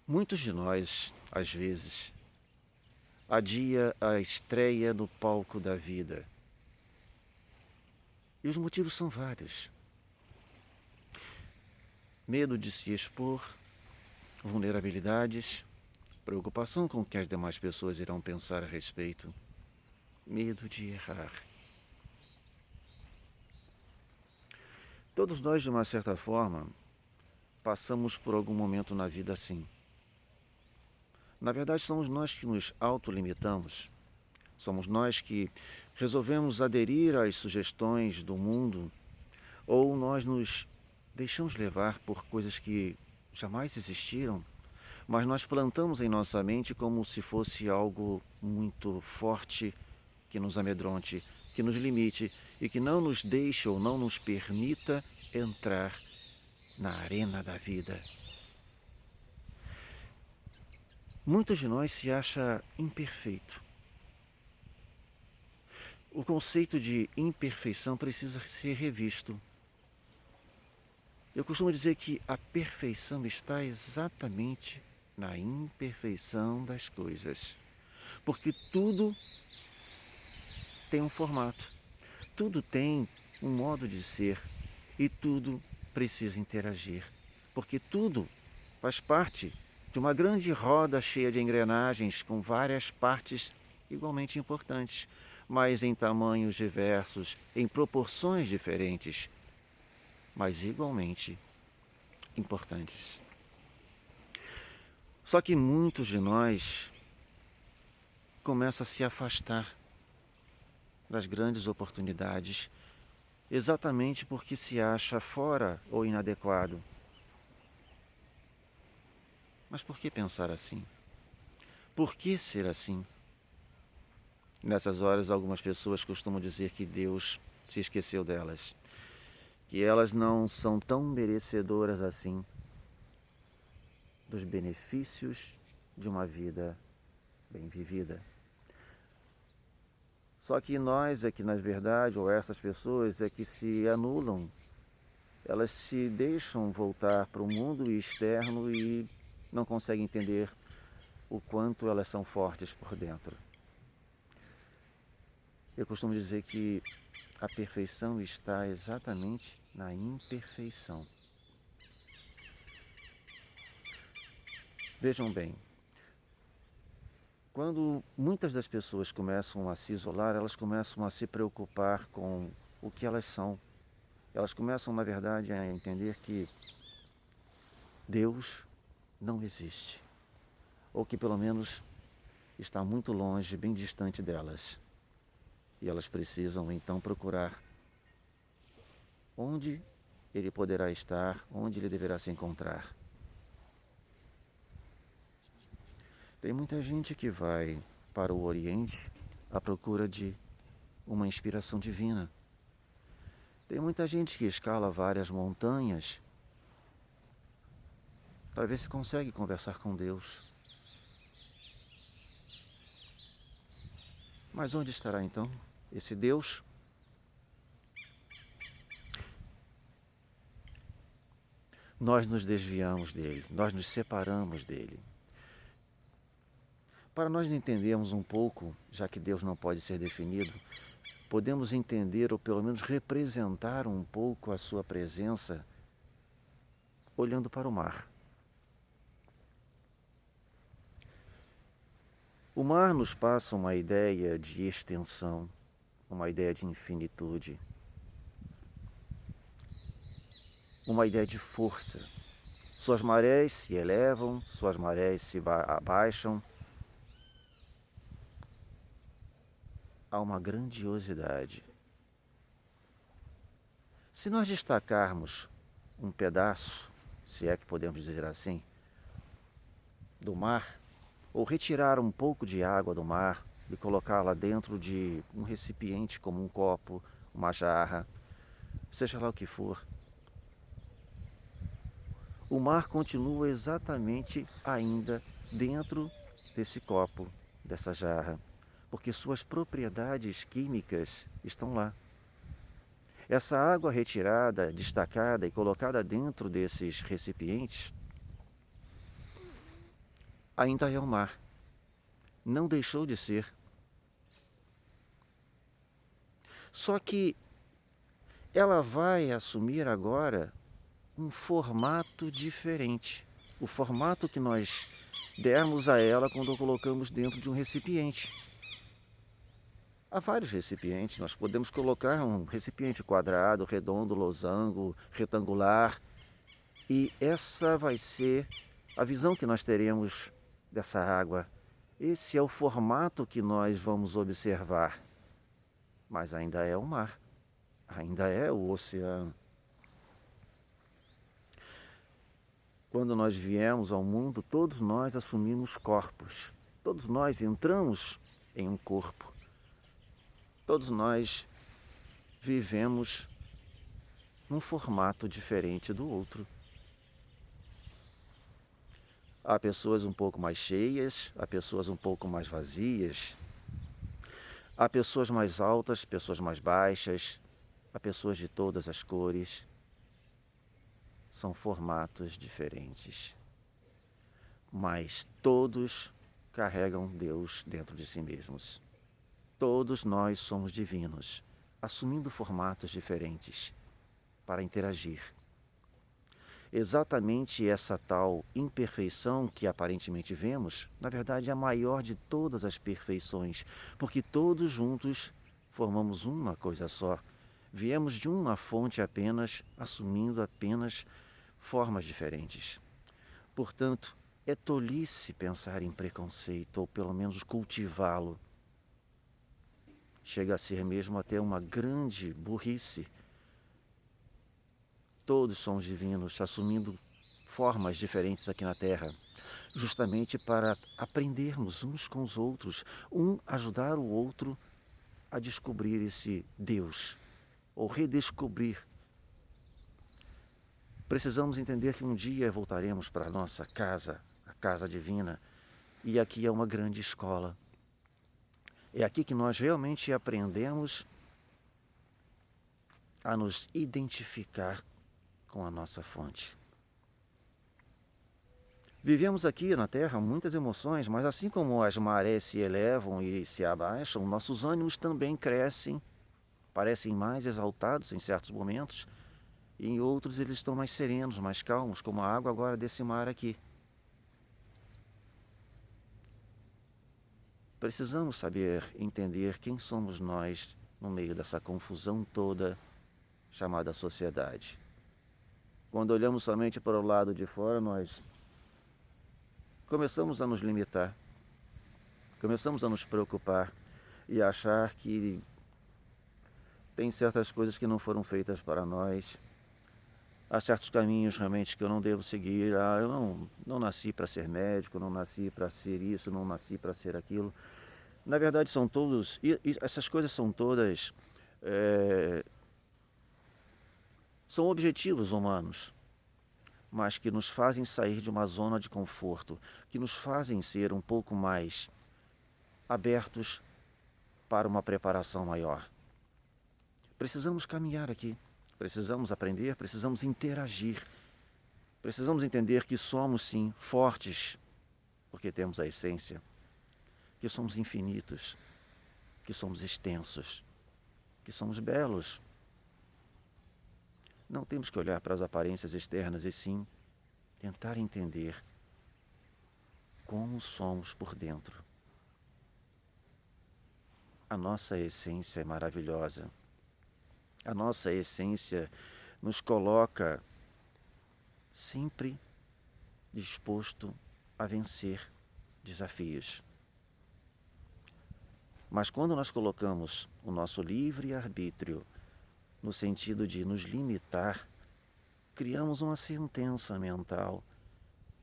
Muitos de nós, às vezes, adia a estreia no palco da vida. E os motivos são vários. Medo de se expor, vulnerabilidades, preocupação com o que as demais pessoas irão pensar a respeito, medo de errar. Todos nós, de uma certa forma, passamos por algum momento na vida assim. Na verdade, somos nós que nos autolimitamos. Somos nós que resolvemos aderir às sugestões do mundo, ou nós nos deixamos levar por coisas que jamais existiram, mas nós plantamos em nossa mente como se fosse algo muito forte, que nos amedronte, que nos limite e que não nos deixe ou não nos permita entrar na arena da vida. Muitos de nós se acham imperfeito. O conceito de imperfeição precisa ser revisto. Eu costumo dizer que a perfeição está exatamente na imperfeição das coisas. Porque tudo tem um formato, tudo tem um modo de ser e tudo precisa interagir. Porque tudo faz parte de uma grande roda cheia de engrenagens com várias partes igualmente importantes, mas em tamanhos diversos, em proporções diferentes, mas igualmente importantes. Só que muitos de nós começam a se afastar das grandes oportunidades exatamente porque se acha fora ou inadequado. Mas por que pensar assim? Por que ser assim? Nessas horas, algumas pessoas costumam dizer que Deus se esqueceu delas, que elas não são tão merecedoras assim dos benefícios de uma vida bem vivida. Só que nós é que, na verdade, ou essas pessoas é que se anulam, elas se deixam voltar para o mundo externo e não conseguem entender o quanto elas são fortes por dentro. Eu costumo dizer que a perfeição está exatamente na imperfeição. Vejam bem, quando muitas das pessoas começam a se isolar, elas começam a se preocupar com o que elas são. Elas começam, na verdade, a entender que Deus não existe, ou que pelo menos está muito longe, bem distante delas. E elas precisam então procurar onde ele poderá estar, onde ele deverá se encontrar. Tem muita gente que vai para o Oriente à procura de uma inspiração divina. Tem muita gente que escala várias montanhas para ver se consegue conversar com Deus. Mas onde estará então esse Deus? Nós nos desviamos dele, nós nos separamos dele. Para nós entendermos um pouco, já que Deus não pode ser definido, podemos entender ou pelo menos representar um pouco a sua presença olhando para o mar. O mar nos passa uma ideia de extensão, uma ideia de infinitude, uma ideia de força. Suas marés se elevam, suas marés se abaixam. Há uma grandiosidade. Se nós destacarmos um pedaço, se é que podemos dizer assim, do mar, ou retirar um pouco de água do mar e colocá-la dentro de um recipiente como um copo, uma jarra, seja lá o que for, o mar continua exatamente ainda dentro desse copo, dessa jarra, porque suas propriedades químicas estão lá. Essa água retirada, destacada e colocada dentro desses recipientes ainda é o mar. Não deixou de ser. Só que ela vai assumir agora um formato diferente. O formato que nós demos a ela quando a colocamos dentro de um recipiente. Há vários recipientes, nós podemos colocar um recipiente quadrado, redondo, losango, retangular, e essa vai ser a visão que nós teremos dessa água. Esse é o formato que nós vamos observar, mas ainda é o mar, ainda é o oceano. Quando nós viemos ao mundo, todos nós assumimos corpos, todos nós entramos em um corpo, todos nós vivemos num formato diferente do outro. Há pessoas um pouco mais cheias, há pessoas um pouco mais vazias, há pessoas mais altas, pessoas mais baixas, há pessoas de todas as cores. São formatos diferentes, mas todos carregam Deus dentro de si mesmos. Todos nós somos divinos, assumindo formatos diferentes para interagir. Exatamente essa tal imperfeição que aparentemente vemos, na verdade é a maior de todas as perfeições, porque todos juntos formamos uma coisa só. Viemos de uma fonte apenas, assumindo apenas formas diferentes. Portanto, é tolice pensar em preconceito, ou pelo menos cultivá-lo. Chega a ser mesmo até uma grande burrice. Todos somos divinos, assumindo formas diferentes aqui na Terra, justamente para aprendermos uns com os outros, um ajudar o outro a descobrir esse Deus, ou redescobrir. Precisamos entender que um dia voltaremos para a nossa casa, a casa divina, e aqui é uma grande escola. É aqui que nós realmente aprendemos a nos identificar com a nossa fonte. Vivemos aqui na Terra muitas emoções, mas assim como as marés se elevam e se abaixam, nossos ânimos também crescem, parecem mais exaltados em certos momentos, e em outros eles estão mais serenos, mais calmos, como a água agora desse mar aqui. Precisamos saber entender quem somos nós no meio dessa confusão toda chamada sociedade. Quando olhamos somente para o lado de fora, nós começamos a nos limitar, começamos a nos preocupar e achar que tem certas coisas que não foram feitas para nós. Há certos caminhos realmente que eu não devo seguir. Eu não nasci para ser médico, não nasci para ser isso, não nasci para ser aquilo. Na verdade, são todos, essas coisas são todas, são objetivos humanos, mas que nos fazem sair de uma zona de conforto, que nos fazem ser um pouco mais abertos para uma preparação maior. Precisamos caminhar aqui, precisamos aprender, precisamos interagir, precisamos entender que somos sim fortes, porque temos a essência, que somos infinitos, que somos extensos, que somos belos. Não temos que olhar para as aparências externas e sim tentar entender como somos por dentro. A nossa essência é maravilhosa. A nossa essência nos coloca sempre disposto a vencer desafios. Mas quando nós colocamos o nosso livre-arbítrio no sentido de nos limitar, criamos uma sentença mental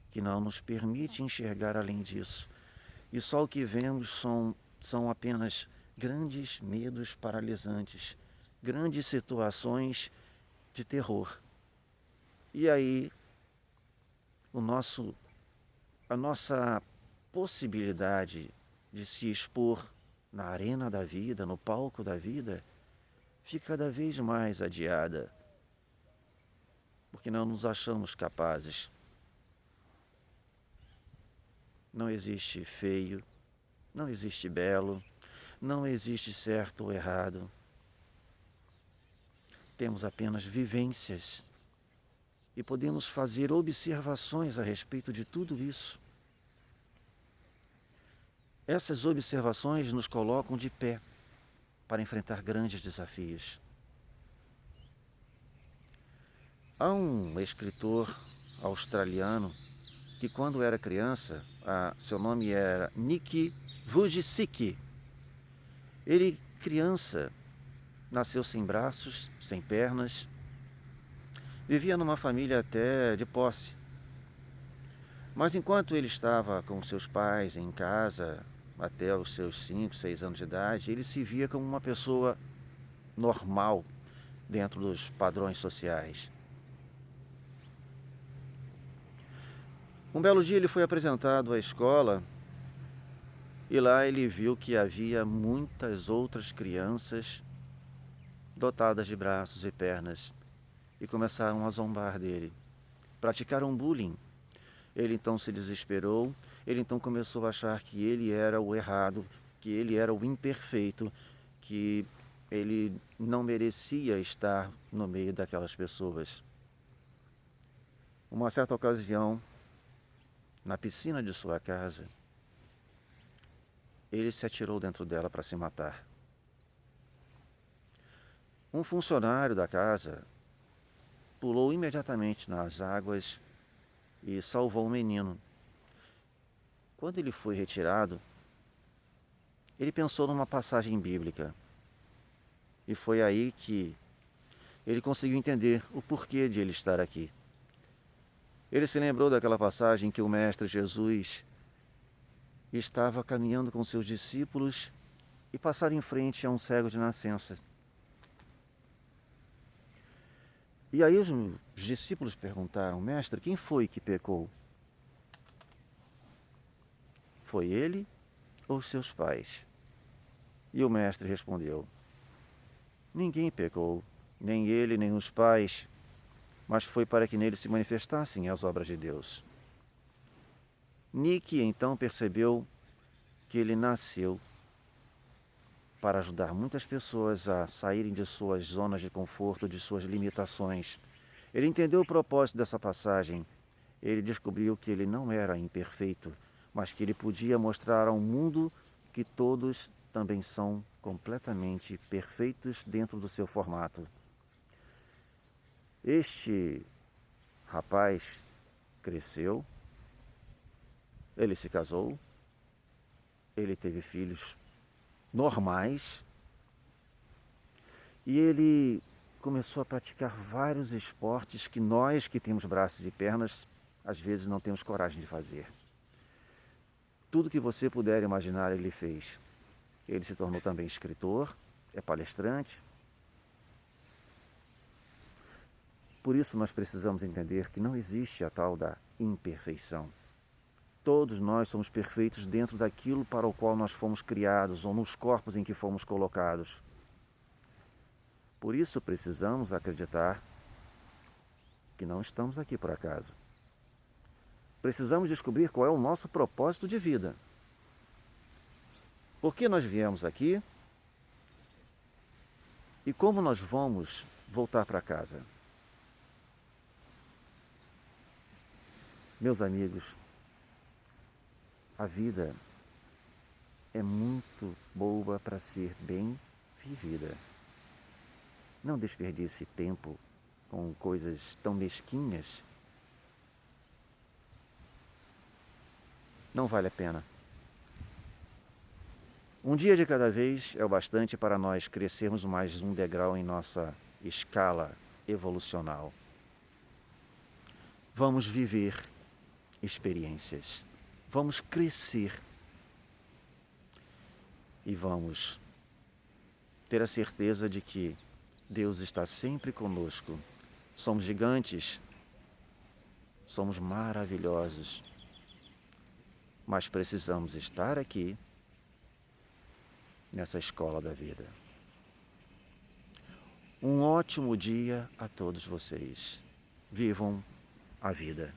que não nos permite enxergar além disso. E só o que vemos são apenas grandes medos paralisantes, grandes situações de terror. E aí, a nossa possibilidade de se expor na arena da vida, no palco da vida, fica cada vez mais adiada, porque não nos achamos capazes. não existe feio, não existe belo, não existe certo ou errado. Temos apenas vivências e podemos fazer observações a respeito de tudo isso. Essas observações nos colocam de pé para enfrentar grandes desafios. Há um escritor australiano que, quando era criança, seu nome era Nick Vujicic. Ele, criança, nasceu sem braços, sem pernas, vivia numa família até de posse. Mas enquanto ele estava com seus pais em casa, até os seus 5, 6 anos de idade, ele se via como uma pessoa normal dentro dos padrões sociais. Um belo dia ele foi apresentado à escola e lá ele viu que havia muitas outras crianças dotadas de braços e pernas e começaram a zombar dele. Praticaram bullying. Ele então se desesperou, ele então começou a achar que ele era o errado, que ele era o imperfeito, que ele não merecia estar no meio daquelas pessoas. Uma certa ocasião, na piscina de sua casa, ele se atirou dentro dela para se matar. Um funcionário da casa pulou imediatamente nas águas e salvou o menino. Quando ele foi retirado, ele pensou numa passagem bíblica. E foi aí que ele conseguiu entender o porquê de ele estar aqui. Ele se lembrou daquela passagem que o Mestre Jesus estava caminhando com seus discípulos e passaram em frente a um cego de nascença. E aí os discípulos perguntaram: Mestre, quem foi que pecou? Foi ele ou seus pais? E o Mestre respondeu: ninguém pecou, nem ele, nem os pais, mas foi para que nele se manifestassem as obras de Deus. Nick então percebeu que ele nasceu para ajudar muitas pessoas a saírem de suas zonas de conforto, de suas limitações. Ele entendeu o propósito dessa passagem. Ele descobriu que ele não era imperfeito, mas que ele podia mostrar ao mundo que todos também são completamente perfeitos dentro do seu formato. Este rapaz cresceu, ele se casou, ele teve filhos normais e ele começou a praticar vários esportes que nós que temos braços e pernas às vezes não temos coragem de fazer. Tudo que você puder imaginar ele fez. Ele se tornou também escritor, é palestrante. Por isso nós precisamos entender que não existe a tal da imperfeição. Todos nós somos perfeitos dentro daquilo para o qual nós fomos criados ou nos corpos em que fomos colocados. Por isso precisamos acreditar que não estamos aqui por acaso. Precisamos descobrir qual é o nosso propósito de vida. Por que nós viemos aqui e como nós vamos voltar para casa. Meus amigos, a vida é muito boa para ser bem vivida. Não desperdice tempo com coisas tão mesquinhas. Não vale a pena. Um dia de cada vez é o bastante para nós crescermos mais um degrau em nossa escala evolucional. Vamos viver experiências. Vamos crescer. E vamos ter a certeza de que Deus está sempre conosco. Somos gigantes, somos maravilhosos, mas precisamos estar aqui nessa escola da vida. Um ótimo dia a todos vocês. Vivam a vida.